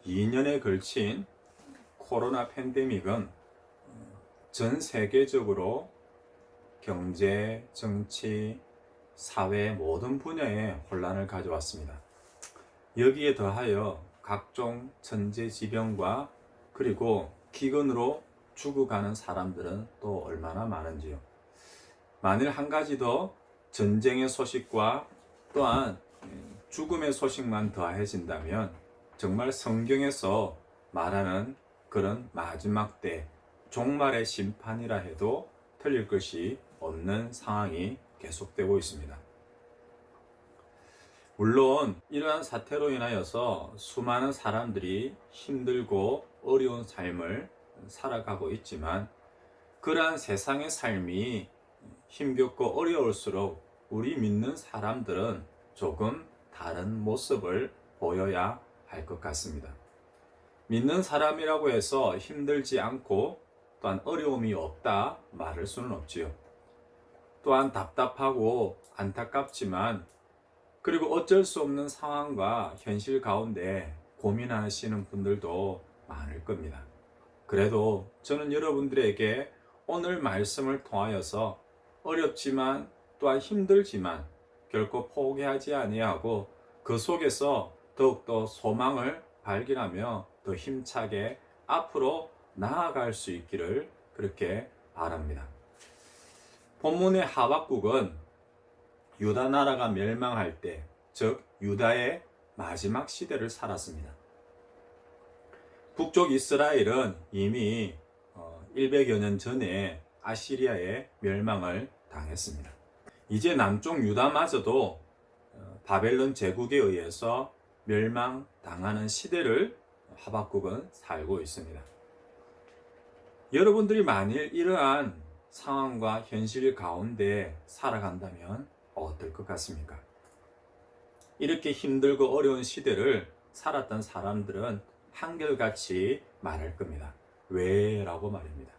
2년에 걸친 코로나 팬데믹은 전 세계적으로 경제, 정치, 사회 모든 분야에 혼란을 가져왔습니다. 여기에 더하여 각종 천재지변과 그리고 기근으로 죽어가는 사람들은 또 얼마나 많은지요. 만일 한 가지 더 전쟁의 소식과 또한 죽음의 소식만 더해진다면 정말 성경에서 말하는 그런 마지막 때 종말의 심판이라 해도 틀릴 것이 없는 상황이 계속되고 있습니다. 물론 이러한 사태로 인하여서 수많은 사람들이 힘들고 어려운 삶을 살아가고 있지만 그러한 세상의 삶이 힘겹고 어려울수록 우리 믿는 사람들은 조금 다른 모습을 보여야 할 것 같습니다. 믿는 사람이라고 해서 힘들지 않고 또한 어려움이 없다 말할 수는 없지요. 또한 답답하고 안타깝지만 그리고 어쩔 수 없는 상황과 현실 가운데 고민하시는 분들도 많을 겁니다. 그래도 저는 여러분들에게 오늘 말씀을 통하여서 어렵지만 또한 힘들지만 결코 포기하지 아니하고 그 속에서 더욱더 소망을 발견하며 더 힘차게 앞으로 나아갈 수 있기를 그렇게 바랍니다. 본문의 하박국은 유다 나라가 멸망할 때, 즉 유다의 마지막 시대를 살았습니다. 북쪽 이스라엘은 이미 100여 년 전에 아시리아의 멸망을 당했습니다. 이제 남쪽 유다마저도 바벨론 제국에 의해서 멸망당하는 시대를 하박국은 살고 있습니다. 여러분들이 만일 이러한 상황과 현실 가운데 살아간다면 어떨 것 같습니까? 이렇게 힘들고 어려운 시대를 살았던 사람들은 한결같이 말할 겁니다. 왜? 라고 말입니다.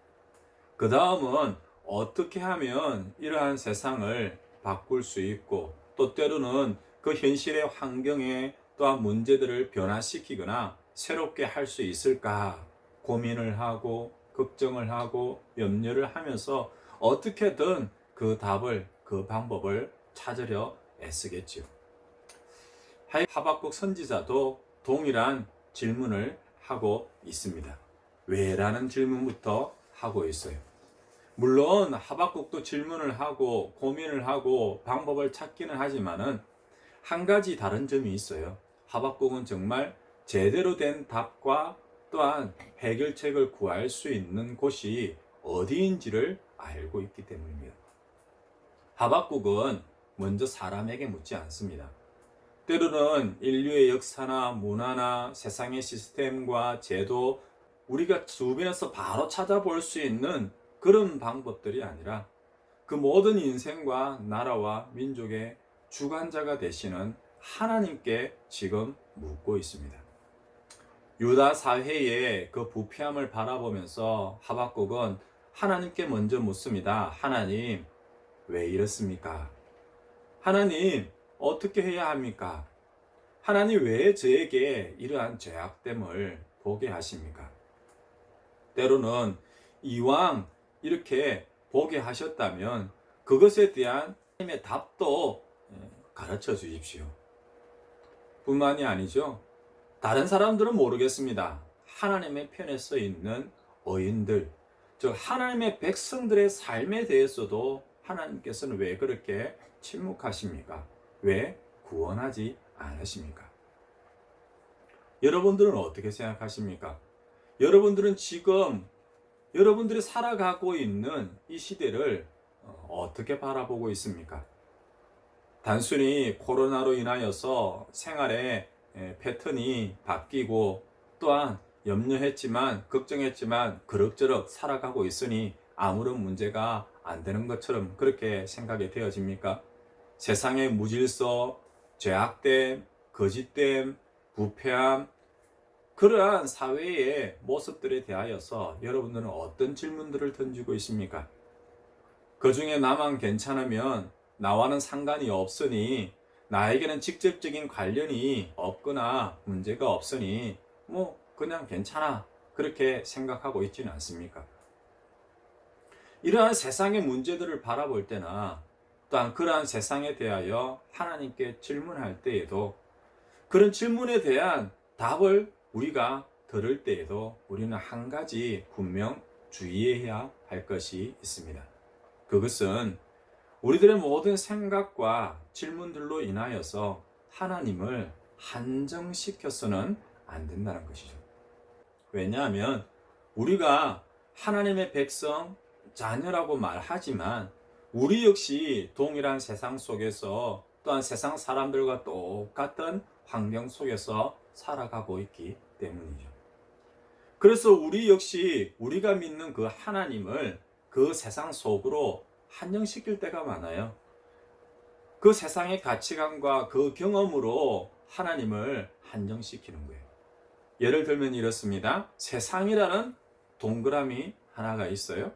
그 다음은 어떻게 하면 이러한 세상을 바꿀 수 있고 또 때로는 그 현실의 환경에 또한 문제들을 변화시키거나 새롭게 할 수 있을까 고민을 하고 걱정을 하고 염려를 하면서 어떻게든 그 답을 그 방법을 찾으려 애쓰겠지요. 하박국 선지자도 동일한 질문을 하고 있습니다. 왜? 라는 질문부터 하고 있어요. 물론 하박국도 질문을 하고 고민을 하고 방법을 찾기는 하지만은 한 가지 다른 점이 있어요. 하박국은 정말 제대로 된 답과 또한 해결책을 구할 수 있는 곳이 어디인지를 알고 있기 때문입니다. 하박국은 먼저 사람에게 묻지 않습니다. 때로는 인류의 역사나 문화나 세상의 시스템과 제도, 우리가 주변에서 바로 찾아볼 수 있는 그런 방법들이 아니라 그 모든 인생과 나라와 민족의 주관자가 되시는 하나님께 지금 묻고 있습니다. 유다 사회의 그 부패함을 바라보면서 하박국은 하나님께 먼저 묻습니다. 하나님, 왜 이렇습니까? 하나님, 어떻게 해야 합니까? 하나님, 왜 저에게 이러한 죄악됨을 보게 하십니까? 때로는 이왕 이렇게 보게 하셨다면 그것에 대한 하나님의 답도 가르쳐 주십시오. 뿐만이 아니죠. 다른 사람들은 모르겠습니다. 하나님의 편에 서 있는 의인들, 즉 하나님의 백성들의 삶에 대해서도 하나님께서는 왜 그렇게 침묵하십니까? 왜 구원하지 않으십니까? 여러분들은 어떻게 생각하십니까? 여러분들은 지금 여러분들이 살아가고 있는 이 시대를 어떻게 바라보고 있습니까? 단순히 코로나로 인하여서 생활의 패턴이 바뀌고 또한 염려했지만 걱정했지만 그럭저럭 살아가고 있으니 아무런 문제가 안 되는 것처럼 그렇게 생각이 되어집니까? 세상의 무질서, 죄악됨, 거짓됨, 부패함, 그러한 사회의 모습들에 대하여서 여러분들은 어떤 질문들을 던지고 있습니까? 그 중에 나만 괜찮으면 나와는 상관이 없으니 나에게는 직접적인 관련이 없거나 문제가 없으니 뭐 그냥 괜찮아 그렇게 생각하고 있지는 않습니까? 이러한 세상의 문제들을 바라볼 때나 또한 그러한 세상에 대하여 하나님께 질문할 때에도 그런 질문에 대한 답을 우리가 들을 때에도 우리는 한 가지 분명 주의해야 할 것이 있습니다. 그것은 우리들의 모든 생각과 질문들로 인하여서 하나님을 한정시켜서는 안 된다는 것이죠. 왜냐하면 우리가 하나님의 백성, 자녀라고 말하지만 우리 역시 동일한 세상 속에서 또한 세상 사람들과 똑같은 환경 속에서 살아가고 있기 때문이죠. 그래서 우리 역시 우리가 믿는 그 하나님을 그 세상 속으로 한정시킬 때가 많아요. 그 세상의 가치관과 그 경험으로 하나님을 한정시키는 거예요. 예를 들면 이렇습니다. 세상이라는 동그라미 하나가 있어요.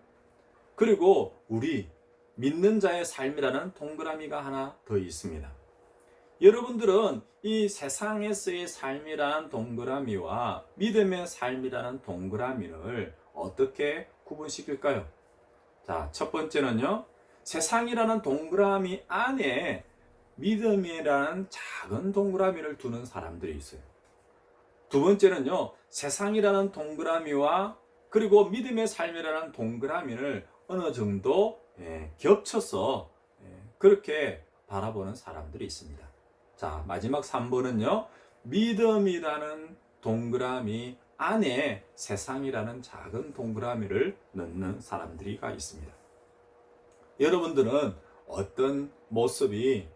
그리고 우리 믿는 자의 삶이라는 동그라미가 하나 더 있습니다. 여러분들은 이 세상에서의 삶이라는 동그라미와 믿음의 삶이라는 동그라미를 어떻게 구분시킬까요? 자, 첫 번째는요. 세상이라는 동그라미 안에 믿음이라는 작은 동그라미를 두는 사람들이 있어요. 두 번째는요. 세상이라는 동그라미와 그리고 믿음의 삶이라는 동그라미를 어느 정도 겹쳐서 그렇게 바라보는 사람들이 있습니다. 자, 마지막 3번은요. 믿음이라는 동그라미 안에 세상이라는 작은 동그라미를 넣는 사람들이가 있습니다. 여러분들은 어떤 모습이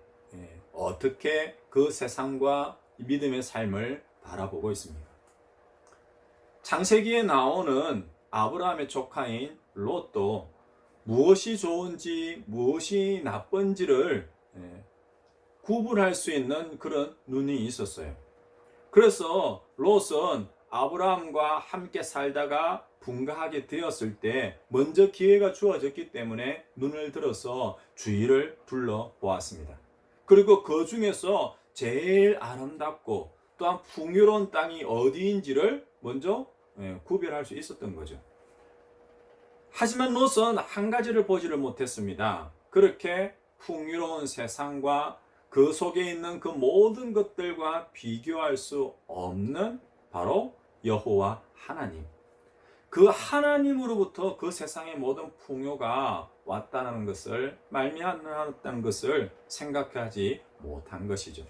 어떻게 그 세상과 믿음의 삶을 바라보고 있습니까? 창세기에 나오는 아브라함의 조카인 롯도 무엇이 좋은지 무엇이 나쁜지를 구분할 수 있는 그런 눈이 있었어요. 그래서 롯은 아브라함과 함께 살다가 분가하게 되었을 때 먼저 기회가 주어졌기 때문에 눈을 들어서 주위를 둘러보았습니다. 그리고 그 중에서 제일 아름답고 또한 풍요로운 땅이 어디인지를 먼저 구별할 수 있었던 거죠. 하지만 롯은 한 가지를 보지를 못했습니다. 그렇게 풍요로운 세상과 그 속에 있는 그 모든 것들과 비교할 수 없는 바로 여호와 하나님. 그 하나님으로부터 그 세상의 모든 풍요가 왔다는 것을 말미암았다는 것을 생각하지 못한 것이죠.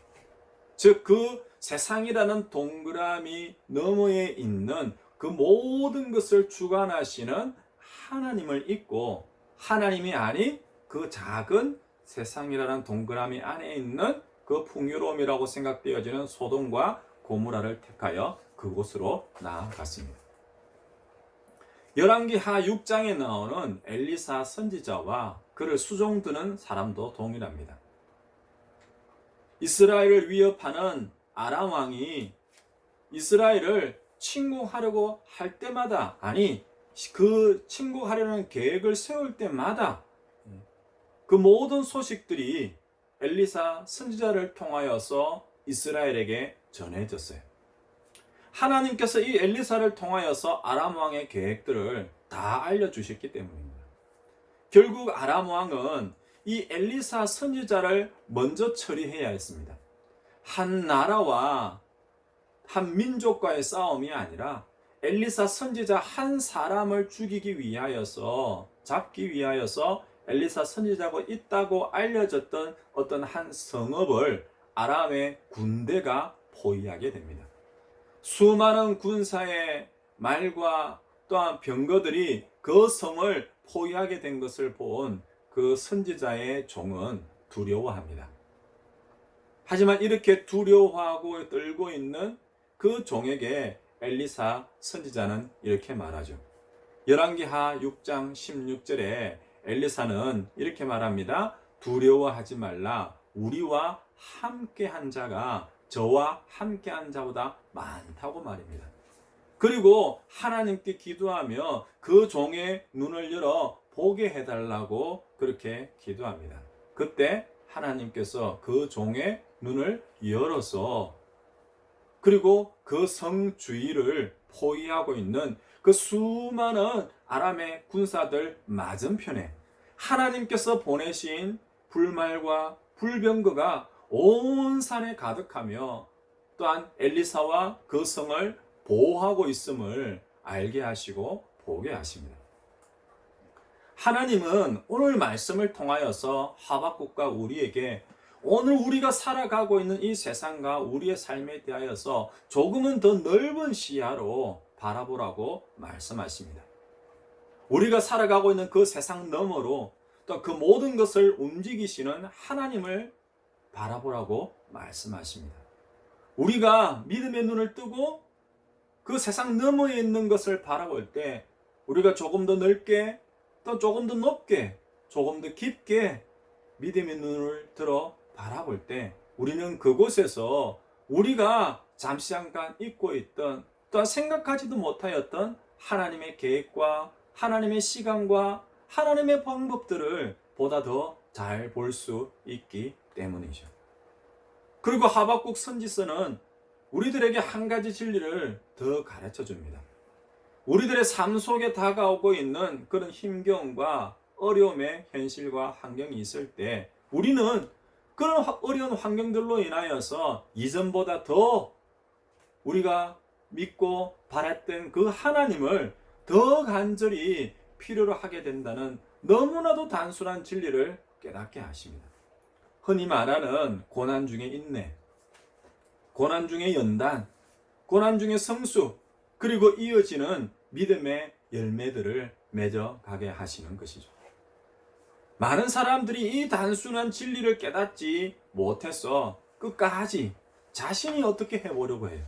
즉 그 세상이라는 동그라미 너머에 있는 그 모든 것을 주관하시는 하나님을 잊고 하나님이 아닌 그 작은 세상이라는 동그라미 안에 있는 그 풍요로움이라고 생각되어지는 소돔과 고모라를 택하여 그곳으로 나아갔습니다. 열왕기하 6장에 나오는 엘리사 선지자와 그를 수종드는 사람도 동일합니다. 이스라엘을 위협하는 아람 왕이 이스라엘을 침공하려고 할 때마다 그 침공하려는 계획을 세울 때마다 그 모든 소식들이 엘리사 선지자를 통하여서 이스라엘에게 전해졌어요. 하나님께서 이 엘리사를 통하여서 아람 왕의 계획들을 다 알려주셨기 때문입니다. 결국 아람 왕은 이 엘리사 선지자를 먼저 처리해야 했습니다. 한 나라와 한 민족과의 싸움이 아니라 엘리사 선지자 한 사람을 죽이기 위하여서 잡기 위하여서 엘리사 선지자가 있다고 알려졌던 어떤 한 성읍을 아람의 군대가 포위하게 됩니다. 수많은 군사의 말과 또한 병거들이 그 성을 포위하게 된 것을 본 그 선지자의 종은 두려워합니다. 하지만 이렇게 두려워하고 떨고 있는 그 종에게 엘리사 선지자는 이렇게 말하죠. 열왕기하 6장 16절에 엘리사는 이렇게 말합니다. 두려워하지 말라. 우리와 함께한 자가 저와 함께한 자보다 많다고 말입니다. 그리고 하나님께 기도하며 그 종의 눈을 열어 보게 해달라고 그렇게 기도합니다. 그때 하나님께서 그 종의 눈을 열어서 그리고 그 성 주위를 포위하고 있는 그 수많은 아람의 군사들 맞은편에 하나님께서 보내신 불말과 불병거가 온 산에 가득하며 또한 엘리사와 그 성을 보호하고 있음을 알게 하시고 보게 하십니다. 하나님은 오늘 말씀을 통하여서 하박국과 우리에게 오늘 우리가 살아가고 있는 이 세상과 우리의 삶에 대하여서 조금은 더 넓은 시야로 바라보라고 말씀하십니다. 우리가 살아가고 있는 그 세상 너머로 또 그 모든 것을 움직이시는 하나님을 바라보라고 말씀하십니다. 우리가 믿음의 눈을 뜨고 그 세상 너머에 있는 것을 바라볼 때 우리가 조금 더 넓게 또 조금 더 높게 조금 더 깊게 믿음의 눈을 들어 바라볼 때 우리는 그곳에서 우리가 잠시 잠깐 잊고 있던 또한 생각하지도 못하였던 하나님의 계획과 하나님의 시간과 하나님의 방법들을 보다 더 잘 볼 수 있기 때문이죠. 그리고 하박국 선지서는 우리들에게 한 가지 진리를 더 가르쳐 줍니다. 우리들의 삶 속에 다가오고 있는 그런 힘겨움과 어려움의 현실과 환경이 있을 때 우리는 그런 어려운 환경들로 인하여서 이전보다 더 우리가 믿고 바랐던 그 하나님을 더 간절히 필요로 하게 된다는 너무나도 단순한 진리를 깨닫게 하십니다. 흔히 말하는 고난 중에 인내, 고난 중에 연단, 고난 중에 성수, 그리고 이어지는 믿음의 열매들을 맺어가게 하시는 것이죠. 많은 사람들이 이 단순한 진리를 깨닫지 못해서 끝까지 자신이 어떻게 해보려고 해요.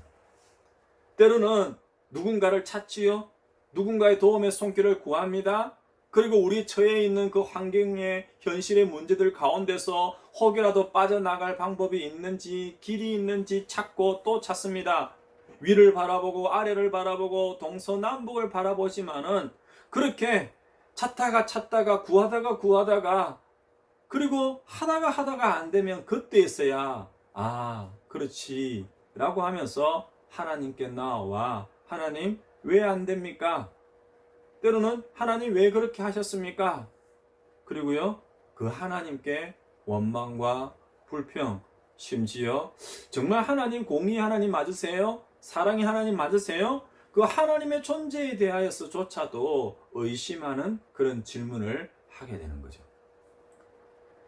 때로는 누군가를 찾지요. 누군가의 도움의 손길을 구합니다. 그리고 우리 처해 있는 그 환경의 현실의 문제들 가운데서 혹이라도 빠져나갈 방법이 있는지 길이 있는지 찾고 또 찾습니다. 위를 바라보고 아래를 바라보고 동서남북을 바라보지만은 그렇게 찾다가 구하다가 그리고 하다가 안 되면 그때에서야 그렇지 라고 하면서 하나님께 나와 하나님 왜 안 됩니까? 때로는 하나님 왜 그렇게 하셨습니까? 그리고요 그 하나님께 원망과 불평, 심지어 정말 하나님 공의 하나님 맞으세요? 사랑의 하나님 맞으세요? 그 하나님의 존재에 대하여서조차도 의심하는 그런 질문을 하게 되는 거죠.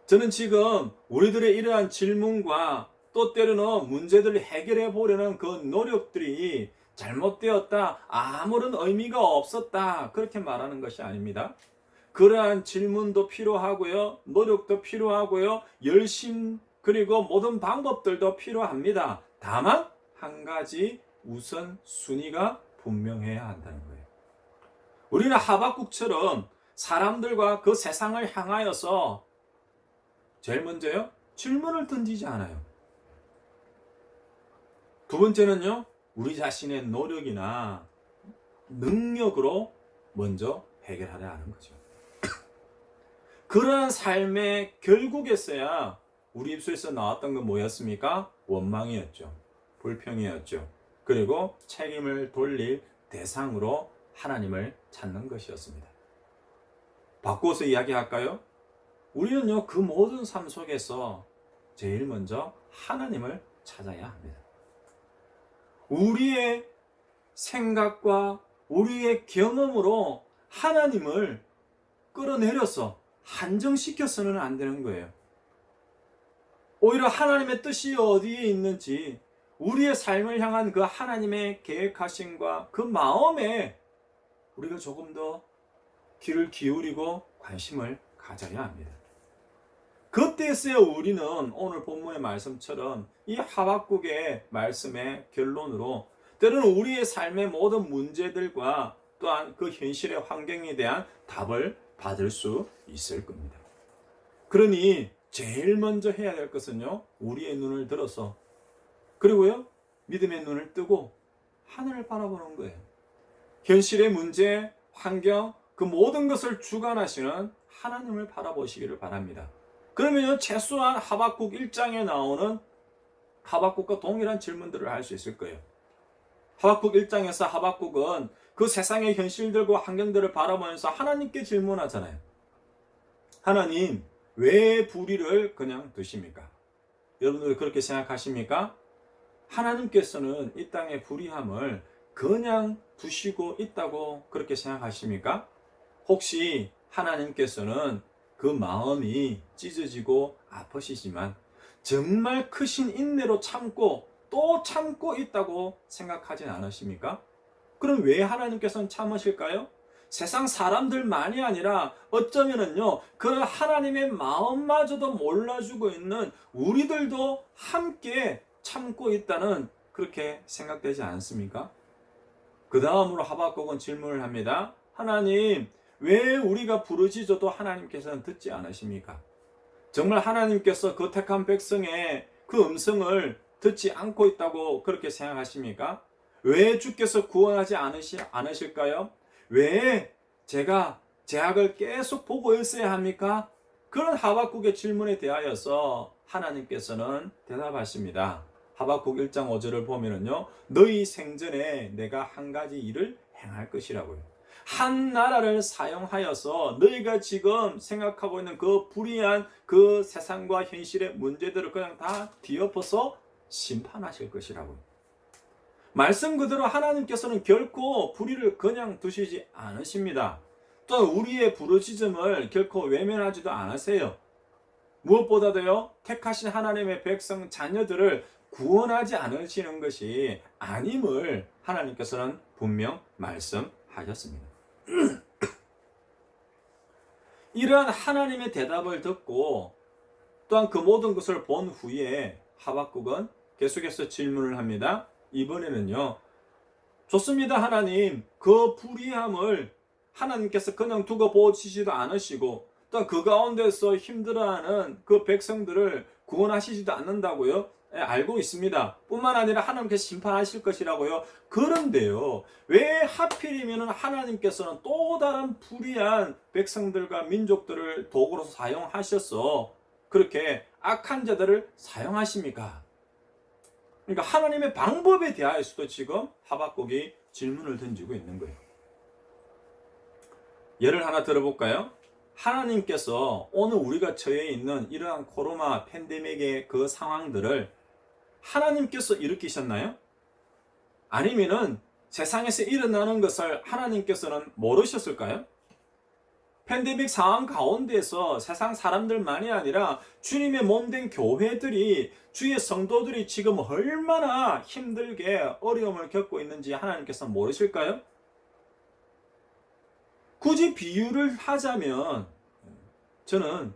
저는 지금 우리들의 이러한 질문과 또 때로는 문제들을 해결해 보려는 그 노력들이 잘못되었다, 아무런 의미가 없었다, 그렇게 말하는 것이 아닙니다. 그러한 질문도 필요하고요, 노력도 필요하고요, 열심 그리고 모든 방법들도 필요합니다. 다만 한 가지 우선 순위가 분명해야 한다는 거예요. 우리는 하박국처럼 사람들과 그 세상을 향하여서 제일 먼저요 질문을 던지지 않아요. 두 번째는요 우리 자신의 노력이나 능력으로 먼저 해결하려 하는 거죠. 그러한 삶의 결국에서야 우리 입술에서 나왔던 건 뭐였습니까? 원망이었죠. 불평이었죠. 그리고 책임을 돌릴 대상으로 하나님을 찾는 것이었습니다. 바꿔서 이야기할까요? 우리는요 그 모든 삶 속에서 제일 먼저 하나님을 찾아야 합니다. 우리의 생각과 우리의 경험으로 하나님을 끌어내려서 한정시켜서는 안 되는 거예요. 오히려 하나님의 뜻이 어디에 있는지 우리의 삶을 향한 그 하나님의 계획하심과 그 마음에 우리가 조금 더 귀를 기울이고 관심을 가져야 합니다. 그때에서야 우리는 오늘 본문의 말씀처럼 이 하박국의 말씀의 결론으로 때로는 우리의 삶의 모든 문제들과 또한 그 현실의 환경에 대한 답을 받을 수 있을 겁니다. 그러니 제일 먼저 해야 될 것은요 우리의 눈을 들어서 그리고요 믿음의 눈을 뜨고 하늘을 바라보는 거예요. 현실의 문제, 환경 그 모든 것을 주관하시는 하나님을 바라보시기를 바랍니다. 그러면 최소한 하박국 1장에 나오는 하박국과 동일한 질문들을 할 수 있을 거예요. 하박국 1장에서 하박국은 그 세상의 현실들과 환경들을 바라보면서 하나님께 질문하잖아요. 하나님, 왜 불의를 그냥 두십니까? 여러분들 그렇게 생각하십니까? 하나님께서는 이 땅의 불의함을 그냥 두시고 있다고 그렇게 생각하십니까? 혹시 하나님께서는 그 마음이 찢어지고 아프시지만 정말 크신 인내로 참고 또 참고 있다고 생각하진 않으십니까? 그럼 왜 하나님께서는 참으실까요? 세상 사람들만이 아니라 어쩌면은요, 그 하나님의 마음마저도 몰라주고 있는 우리들도 함께 참고 있다는 그렇게 생각되지 않습니까? 그 다음으로 하박국은 질문을 합니다. 하나님, 왜 우리가 부르짖어도 하나님께서는 듣지 않으십니까? 정말 하나님께서 그 택한 백성의 그 음성을 듣지 않고 있다고 그렇게 생각하십니까? 왜 주께서 구원하지 않으실까요? 왜 제가 죄악을 계속 보고 있어야 합니까? 그런 하박국의 질문에 대하여서 하나님께서는 대답하십니다. 하박국 1장 5절을 보면은요, 너희 생전에 내가 한 가지 일을 행할 것이라고요. 한 나라를 사용하여서 너희가 지금 생각하고 있는 그 불의한 그 세상과 현실의 문제들을 그냥 다 뒤엎어서 심판하실 것이라고요. 말씀 그대로 하나님께서는 결코 불의를 그냥 두시지 않으십니다. 또 우리의 부르짖음을 결코 외면하지도 않으세요. 무엇보다도요, 택하신 하나님의 백성 자녀들을 구원하지 않으시는 것이 아님을 하나님께서는 분명 말씀하셨습니다. 이러한 하나님의 대답을 듣고 또한 그 모든 것을 본 후에 하박국은 계속해서 질문을 합니다. 이번에는요, 좋습니다. 하나님, 그 불의함을 하나님께서 그냥 두고 보시지도 않으시고 또 그 가운데서 힘들어하는 그 백성들을 구원하시지도 않는다고요? 예, 알고 있습니다. 뿐만 아니라 하나님께서 심판하실 것이라고요. 그런데요, 왜 하필이면 하나님께서는 또 다른 불의한 백성들과 민족들을 도구로 사용하셔서 그렇게 악한 자들을 사용하십니까? 그러니까 하나님의 방법에 대하여서도 지금 하박국이 질문을 던지고 있는 거예요. 예를 하나 들어볼까요? 하나님께서 오늘 우리가 처해 있는 이러한 코로나 팬데믹의 그 상황들을 하나님께서 일으키셨나요? 아니면은 세상에서 일어나는 것을 하나님께서는 모르셨을까요? 팬데믹 상황 가운데서 세상 사람들만이 아니라 주님의 몸된 교회들이, 주의 성도들이 지금 얼마나 힘들게 어려움을 겪고 있는지 하나님께서 모르실까요? 굳이 비유를 하자면 저는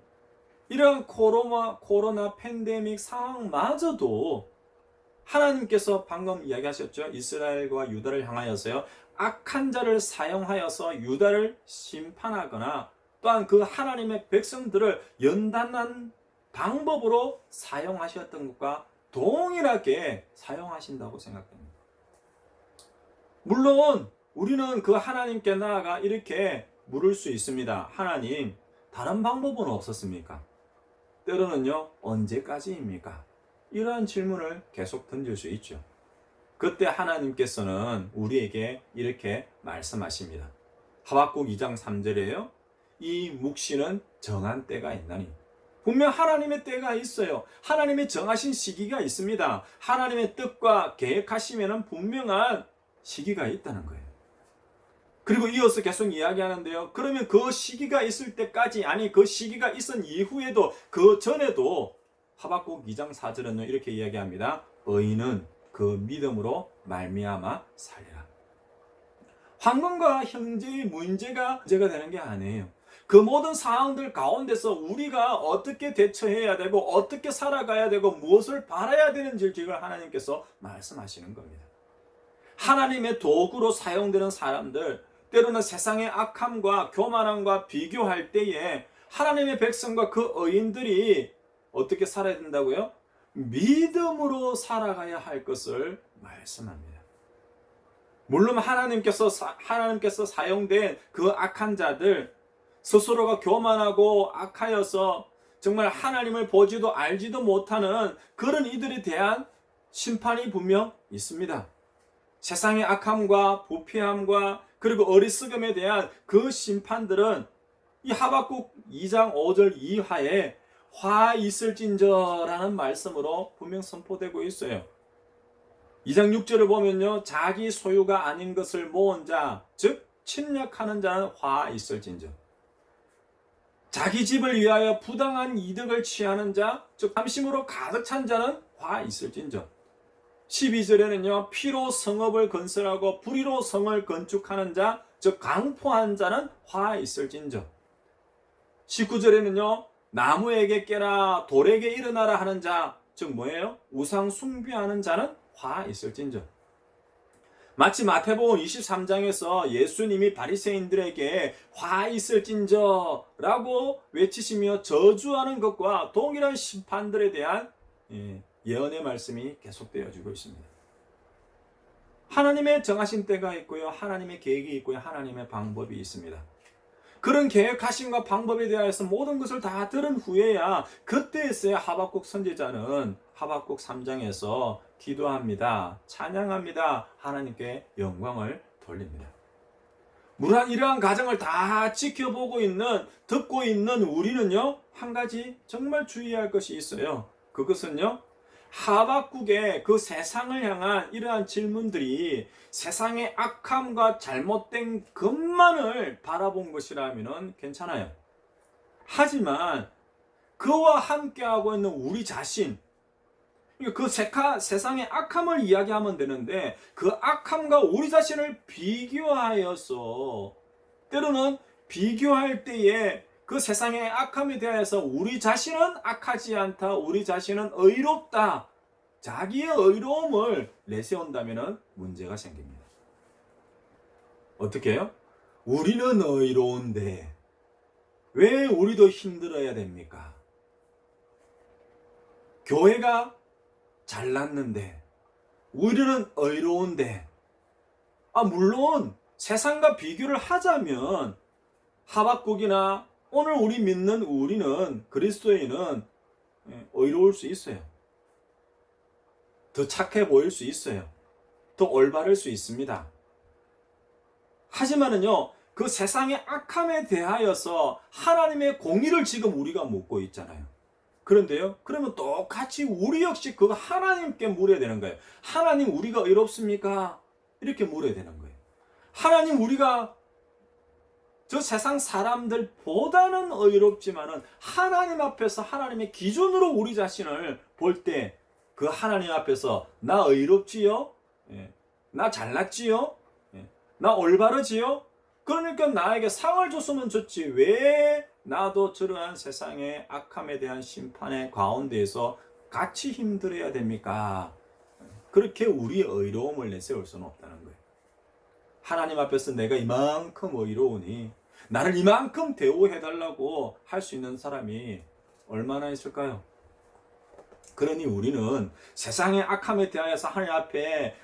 이런 코로나 팬데믹 상황마저도 하나님께서 방금 이야기하셨죠. 이스라엘과 유다를 향하여서요, 악한 자를 사용하여서 유다를 심판하거나 또한 그 하나님의 백성들을 연단한 방법으로 사용하셨던 것과 동일하게 사용하신다고 생각됩니다. 물론 우리는 그 하나님께 나아가 이렇게 물을 수 있습니다. 하나님, 다른 방법은 없었습니까? 때로는요, 언제까지입니까? 이러한 질문을 계속 던질 수 있죠. 그때 하나님께서는 우리에게 이렇게 말씀하십니다. 하박국 2장 3절에요. 이 묵시는 정한 때가 있나니. 분명 하나님의 때가 있어요. 하나님의 정하신 시기가 있습니다. 하나님의 뜻과 계획하시면 분명한 시기가 있다는 거예요. 그리고 이어서 계속 이야기하는데요. 그러면 그 시기가 있을 때까지, 아니 그 시기가 있은 이후에도, 그 전에도 하박국 2장 4절은 이렇게 이야기합니다. 의인은 그 믿음으로 말미암아 살리라. 환경과 형제의 문제가 되는 게 아니에요. 그 모든 상황들 가운데서 우리가 어떻게 대처해야 되고 어떻게 살아가야 되고 무엇을 바라야 되는지를 지금 하나님께서 말씀하시는 겁니다. 하나님의 도구로 사용되는 사람들, 때로는 세상의 악함과 교만함과 비교할 때에 하나님의 백성과 그 의인들이 어떻게 살아야 된다고요? 믿음으로 살아가야 할 것을 말씀합니다. 물론 하나님께서 사용된 그 악한 자들, 스스로가 교만하고 악하여서 정말 하나님을 보지도 알지도 못하는 그런 이들에 대한 심판이 분명 있습니다. 세상의 악함과 부패함과 그리고 어리석음에 대한 그 심판들은 이 하박국 2장 5절 이하에 화 있을진저라는 말씀으로 분명 선포되고 있어요. 2장 6절을 보면요, 자기 소유가 아닌 것을 모은 자, 즉 침략하는 자는 화 있을진저. 자기 집을 위하여 부당한 이득을 취하는 자, 즉 탐심으로 가득 찬 자는 화 있을진저. 12절에는요, 피로 성읍을 건설하고 불의로 성을 건축하는 자, 즉 강포한 자는 화 있을진저. 19절에는요, 나무에게 깨라 돌에게 일어나라 하는 자, 즉 뭐예요? 우상 숭배하는 자는 화 있을진저. 마치 마태복음 23장에서 예수님이 바리새인들에게 화 있을진저라고 외치시며 저주하는 것과 동일한 심판들에 대한 예언의 말씀이 계속되어지고 있습니다. 하나님의 정하신 때가 있고요, 하나님의 계획이 있고요, 하나님의 방법이 있습니다. 그런 계획하심과 방법에 대해서 모든 것을 다 들은 후에야 그때에서야 하박국 선지자는 하박국 3장에서 기도합니다. 찬양합니다. 하나님께 영광을 돌립니다. 물론 이러한 과정을 다 지켜보고 있는, 듣고 있는 우리는요, 한 가지 정말 주의할 것이 있어요. 그것은요, 하박국의 그 세상을 향한 이러한 질문들이 세상의 악함과 잘못된 것만을 바라본 것이라면 괜찮아요. 하지만 그와 함께하고 있는 우리 자신, 그 세상의 악함을 이야기하면 되는데 그 악함과 우리 자신을 비교하여서 때로는 비교할 때에 그 세상의 악함에 대해서 우리 자신은 악하지 않다, 우리 자신은 의롭다, 자기의 의로움을 내세운다면 문제가 생깁니다. 어떻게 해요? 우리는 의로운데 왜 우리도 힘들어야 됩니까? 교회가 잘났는데 우리는 의로운데, 물론 세상과 비교를 하자면 하박국이나 오늘 우리 믿는 우리는, 그리스도인은 의로울 수 있어요. 더 착해 보일 수 있어요. 더 올바를 수 있습니다. 하지만은요, 그 세상의 악함에 대하여서 하나님의 공의를 지금 우리가 묻고 있잖아요. 그런데요, 그러면 똑같이 우리 역시 그 하나님께 물어야 되는 거예요. 하나님, 우리가 의롭습니까? 이렇게 물어야 되는 거예요. 하나님, 우리가 저 세상 사람들보다는 의롭지만은 하나님 앞에서 하나님의 기준으로 우리 자신을 볼 때 그 하나님 앞에서 나 의롭지요? 나 잘났지요? 나 올바르지요? 그러니까 나에게 상을 줬으면 좋지, 왜 나도 저러한 세상의 악함에 대한 심판의 가운데에서 같이 힘들어야 됩니까? 그렇게 우리의 의로움을 내세울 수는 없다는 거예요. 하나님 앞에서 내가 이만큼 의로우니 나를 이만큼 대우해달라고 할 수 있는 사람이 얼마나 있을까요? 그러니 우리는 세상의 악함에 대하여서 하나님 앞에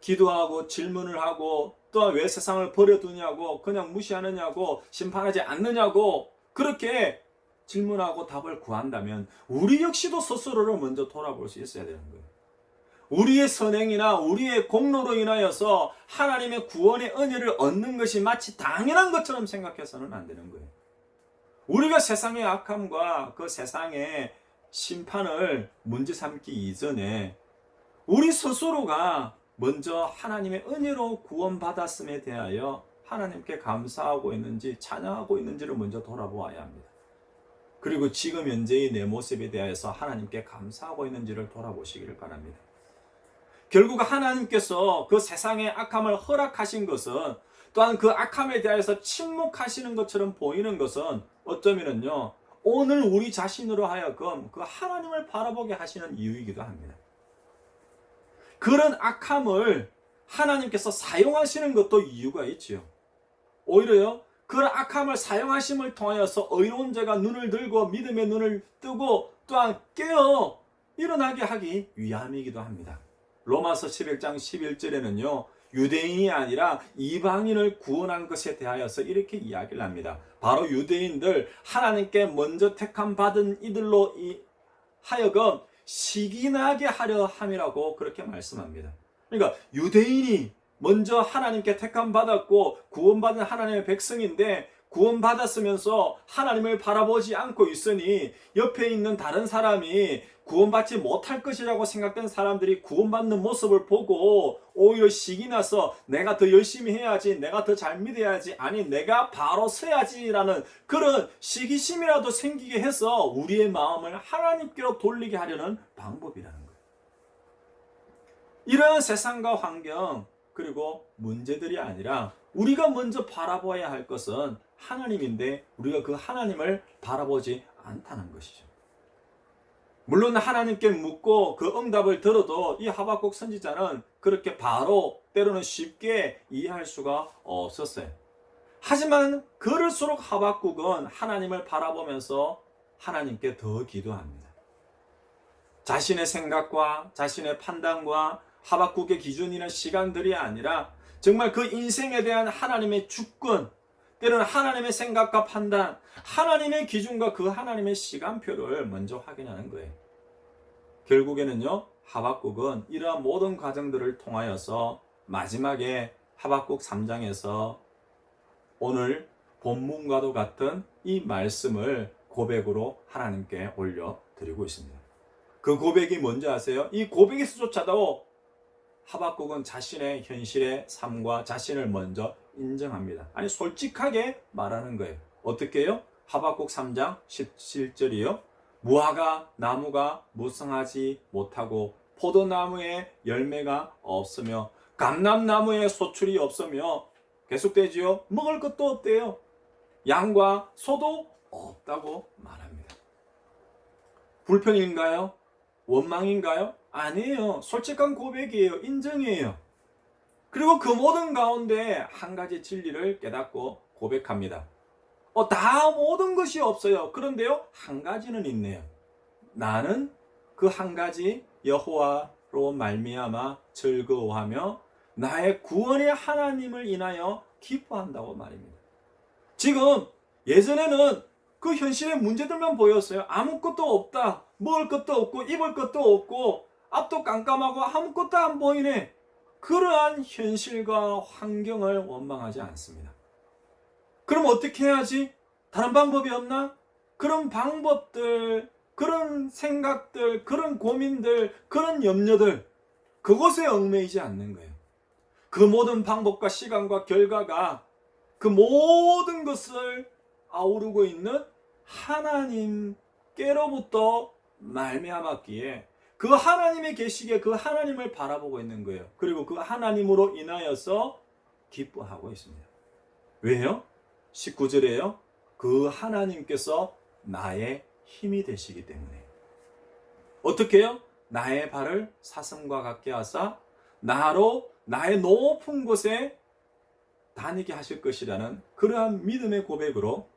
기도하고 질문을 하고, 또 왜 세상을 버려두냐고, 그냥 무시하느냐고, 심판하지 않느냐고 그렇게 질문하고 답을 구한다면 우리 역시도 스스로를 먼저 돌아볼 수 있어야 되는 거예요. 우리의 선행이나 우리의 공로로 인하여서 하나님의 구원의 은혜를 얻는 것이 마치 당연한 것처럼 생각해서는 안 되는 거예요. 우리가 세상의 악함과 그 세상의 심판을 문제 삼기 이전에 우리 스스로가 먼저 하나님의 은혜로 구원받았음에 대하여 하나님께 감사하고 있는지 찬양하고 있는지를 먼저 돌아보아야 합니다. 그리고 지금 현재의 내 모습에 대하여서 하나님께 감사하고 있는지를 돌아보시기를 바랍니다. 결국 하나님께서 그 세상의 악함을 허락하신 것은, 또한 그 악함에 대해서 침묵하시는 것처럼 보이는 것은 어쩌면은요, 오늘 우리 자신으로 하여금 그 하나님을 바라보게 하시는 이유이기도 합니다. 그런 악함을 하나님께서 사용하시는 것도 이유가 있지요. 오히려요, 그런 악함을 사용하심을 통하여서 의로운 자가 눈을 들고 믿음의 눈을 뜨고 또한 깨어 일어나게 하기 위함이기도 합니다. 로마서 11장 11절에는요, 유대인이 아니라 이방인을 구원한 것에 대하여서 이렇게 이야기를 합니다. 바로 유대인들, 하나님께 먼저 택함 받은 이들로 하여금 시기나게 하려 함이라고 그렇게 말씀합니다. 그러니까 유대인이 먼저 하나님께 택함 받았고 구원받은 하나님의 백성인데 구원받았으면서 하나님을 바라보지 않고 있으니 옆에 있는 다른 사람이 구원받지 못할 것이라고 생각된 사람들이 구원받는 모습을 보고 오히려 시기 나서 내가 더 열심히 해야지, 내가 더 잘 믿어야지, 아니 내가 바로 서야지라는 그런 시기심이라도 생기게 해서 우리의 마음을 하나님께로 돌리게 하려는 방법이라는 거예요. 이러한 세상과 환경 그리고 문제들이 아니라 우리가 먼저 바라봐야 할 것은 하나님인데 우리가 그 하나님을 바라보지 않다는 것이죠. 물론 하나님께 묻고 그 응답을 들어도 이 하박국 선지자는 그렇게 바로 때로는 쉽게 이해할 수가 없었어요. 하지만 그럴수록 하박국은 하나님을 바라보면서 하나님께 더 기도합니다. 자신의 생각과 자신의 판단과 하박국의 기준이나 시간들이 아니라 정말 그 인생에 대한 하나님의 주권, 때로는 하나님의 생각과 판단, 하나님의 기준과 그 하나님의 시간표를 먼저 확인하는 거예요. 결국에는요, 하박국은 이러한 모든 과정들을 통하여서 마지막에 하박국 3장에서 오늘 본문과도 같은 이 말씀을 고백으로 하나님께 올려드리고 있습니다. 그 고백이 뭔지 아세요? 이 고백에서조차도 하박국은 자신의 현실의 삶과 자신을 먼저 인정합니다. 아니 솔직하게 말하는 거예요. 어떻게 해요? 하박국 3장 17절이요. 무화과 나무가 무성하지 못하고 포도나무에 열매가 없으며 감람나무에 소출이 없으며 계속되지요. 먹을 것도 없대요. 양과 소도 없다고 말합니다. 불평인가요? 원망인가요? 아니에요. 솔직한 고백이에요. 인정이에요. 그리고 그 모든 가운데 한 가지 진리를 깨닫고 고백합니다. 다 모든 것이 없어요. 그런데요, 한 가지는 있네요. 나는 그 한 가지 여호와로 말미암아 즐거워하며 나의 구원의 하나님을 인하여 기뻐한다고 말입니다. 지금 예전에는 그 현실의 문제들만 보였어요. 아무것도 없다. 먹을 것도 없고 입을 것도 없고 앞도 깜깜하고 아무것도 안 보이네. 그러한 현실과 환경을 원망하지 않습니다. 그럼 어떻게 해야지? 다른 방법이 없나? 그런 방법들, 그런 생각들, 그런 고민들, 그런 염려들, 그것에 얽매이지 않는 거예요. 그 모든 방법과 시간과 결과가 그 모든 것을 아우르고 있는 하나님께로부터 말미암았기에 그 하나님의 계시기에 그 하나님을 바라보고 있는 거예요. 그리고 그 하나님으로 인하여서 기뻐하고 있습니다. 왜요? 19절에요. 그 하나님께서 나의 힘이 되시기 때문에. 어떻게 해요? 나의 발을 사슴과 같게 하사 나로 나의 높은 곳에 다니게 하실 것이라는 그러한 믿음의 고백으로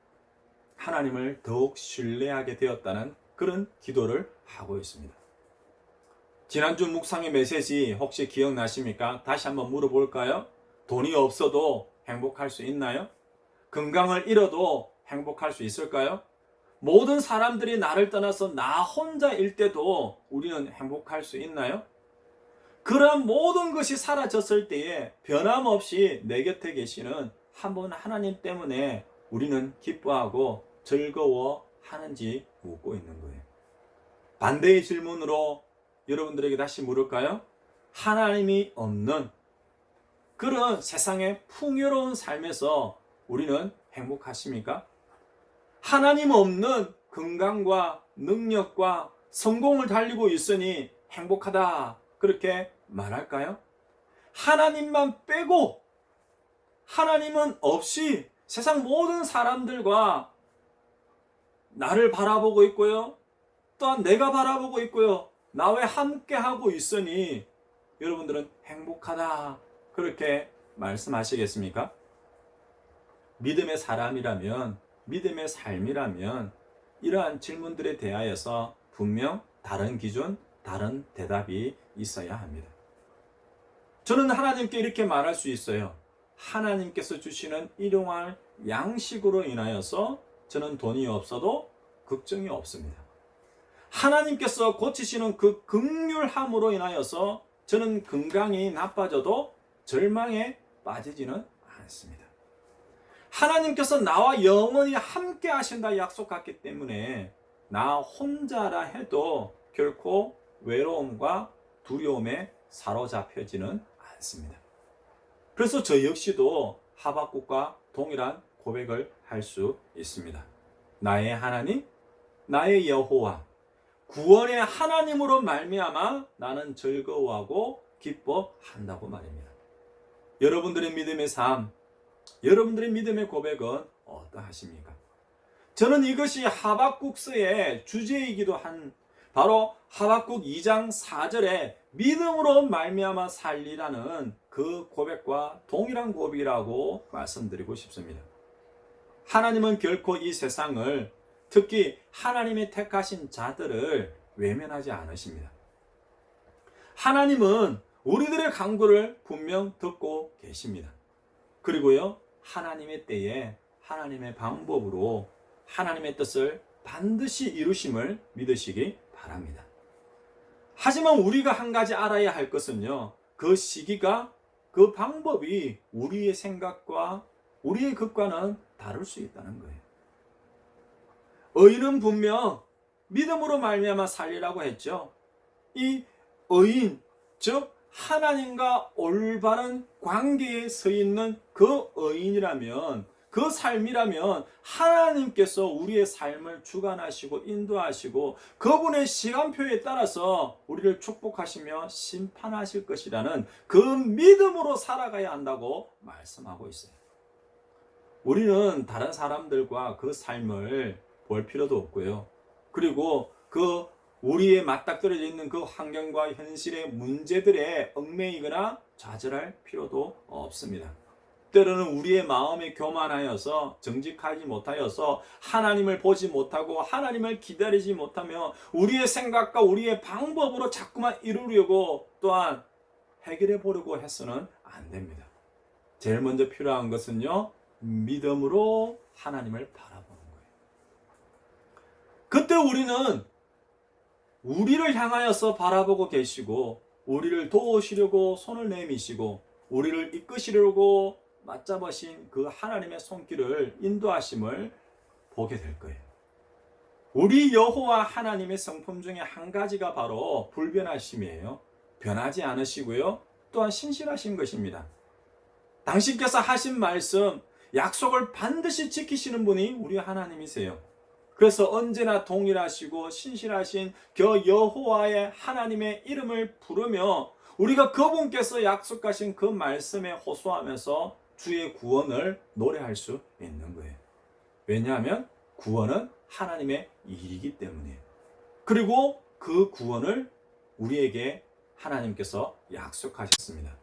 하나님을 더욱 신뢰하게 되었다는 그런 기도를 하고 있습니다. 지난주 묵상의 메시지 혹시 기억나십니까? 다시 한번 물어볼까요? 돈이 없어도 행복할 수 있나요? 건강을 잃어도 행복할 수 있을까요? 모든 사람들이 나를 떠나서 나 혼자일 때도 우리는 행복할 수 있나요? 그러한 모든 것이 사라졌을 때에 변함없이 내 곁에 계시는 한 분 하나님 때문에 우리는 기뻐하고 즐거워하는지 묻고 있는 거예요. 반대의 질문으로 여러분들에게 다시 물을까요? 하나님이 없는 그런 세상의 풍요로운 삶에서 우리는 행복하십니까? 하나님 없는 건강과 능력과 성공을 달리고 있으니 행복하다 그렇게 말할까요? 하나님만 빼고 하나님은 없이 세상 모든 사람들과 나를 바라보고 있고요. 또한 내가 바라보고 있고요. 나와 함께 하고 있으니 여러분들은 행복하다 그렇게 말씀하시겠습니까? 믿음의 사람이라면, 믿음의 삶이라면 이러한 질문들에 대하여서 분명 다른 기준, 다른 대답이 있어야 합니다. 저는 하나님께 이렇게 말할 수 있어요. 하나님께서 주시는 일용할 양식으로 인하여서 저는 돈이 없어도 걱정이 없습니다. 하나님께서 고치시는 그 긍휼함으로 인하여서 저는 건강이 나빠져도 절망에 빠지지는 않습니다. 하나님께서 나와 영원히 함께 하신다 약속했기 때문에 나 혼자라 해도 결코 외로움과 두려움에 사로잡혀지는 않습니다. 그래서 저 역시도 하박국과 동일한 고백을 할 수 있습니다. 나의 하나님, 나의 여호와, 구원의 하나님으로 말미암아 나는 즐거워하고 기뻐한다고 말입니다. 여러분들의 믿음의 삶, 여러분들의 믿음의 고백은 어떠하십니까? 저는 이것이 하박국서의 주제이기도 한 바로 하박국 2장 4절에 믿음으로 말미암아 살리라는 그 고백과 동일한 고백이라고 말씀드리고 싶습니다. 하나님은 결코 이 세상을, 특히 하나님의 택하신 자들을 외면하지 않으십니다. 하나님은 우리들의 간구를 분명 듣고 계십니다. 그리고요, 하나님의 때에 하나님의 방법으로 하나님의 뜻을 반드시 이루심을 믿으시기 바랍니다. 하지만 우리가 한 가지 알아야 할 것은요, 그 시기가, 그 방법이 우리의 생각과 우리의 것과는 다를 수 있다는 거예요. 의인은 분명 믿음으로 말미암아 살리라고 했죠. 이 의인, 즉 하나님과 올바른 관계에 서 있는 그 의인이라면, 그 삶이라면 하나님께서 우리의 삶을 주관하시고 인도하시고 그분의 시간표에 따라서 우리를 축복하시며 심판하실 것이라는 그 믿음으로 살아가야 한다고 말씀하고 있어요. 우리는 다른 사람들과 그 삶을 볼 필요도 없고요. 그리고 그 우리의 맞닥뜨려져 있는 그 환경과 현실의 문제들에 얽매이거나 좌절할 필요도 없습니다. 때로는 우리의 마음이 교만하여서 정직하지 못하여서 하나님을 보지 못하고 하나님을 기다리지 못하며 우리의 생각과 우리의 방법으로 자꾸만 이루려고 또한 해결해 보려고 해서는 안 됩니다. 제일 먼저 필요한 것은요, 믿음으로 하나님을 바라보는 거예요. 그때 우리는 우리를 향하여서 바라보고 계시고 우리를 도우시려고 손을 내미시고 우리를 이끄시려고 맞잡으신 그 하나님의 손길을 인도하심을 보게 될 거예요. 우리 여호와 하나님의 성품 중에 한 가지가 바로 불변하심이에요. 변하지 않으시고요, 또한 신실하신 것입니다. 당신께서 하신 말씀, 약속을 반드시 지키시는 분이 우리 하나님이세요. 그래서 언제나 동일하시고 신실하신 그 여호와의 하나님의 이름을 부르며 우리가 그분께서 약속하신 그 말씀에 호소하면서 주의 구원을 노래할 수 있는 거예요. 왜냐하면 구원은 하나님의 일이기 때문이에요. 그리고 그 구원을 우리에게 하나님께서 약속하셨습니다.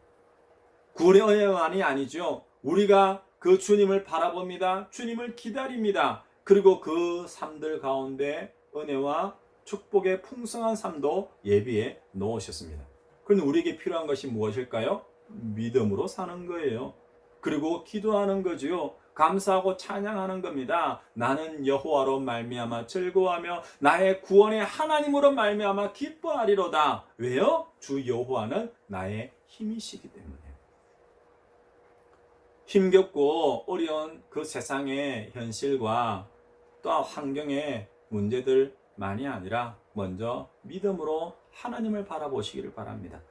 구원의 은혜만이 아니죠. 우리가 그 주님을 바라봅니다. 주님을 기다립니다. 그리고 그 삶들 가운데 은혜와 축복의 풍성한 삶도 예비해 놓으셨습니다. 그런데 우리에게 필요한 것이 무엇일까요? 믿음으로 사는 거예요. 그리고 기도하는 거지요. 감사하고 찬양하는 겁니다. 나는 여호와로 말미암아 즐거워하며 나의 구원의 하나님으로 말미암아 기뻐하리로다. 왜요? 주 여호와는 나의 힘이시기 때문에. 힘겹고 어려운 그 세상의 현실과 또한 환경의 문제들만이 아니라 먼저 믿음으로 하나님을 바라보시기를 바랍니다.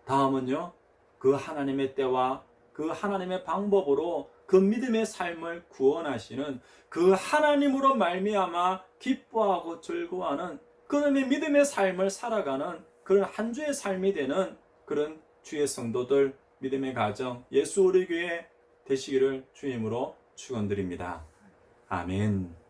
다음은요, 그 하나님의 때와 그 하나님의 방법으로 그 믿음의 삶을 구원하시는 그 하나님으로 말미암아 기뻐하고 즐거워하는 그놈의 믿음의 삶을 살아가는 그런 한 주의 삶이 되는 그런 주의 성도들, 믿음의 가정, 예수 우리 교회 되시기를 주님으로 축원드립니다. 아멘.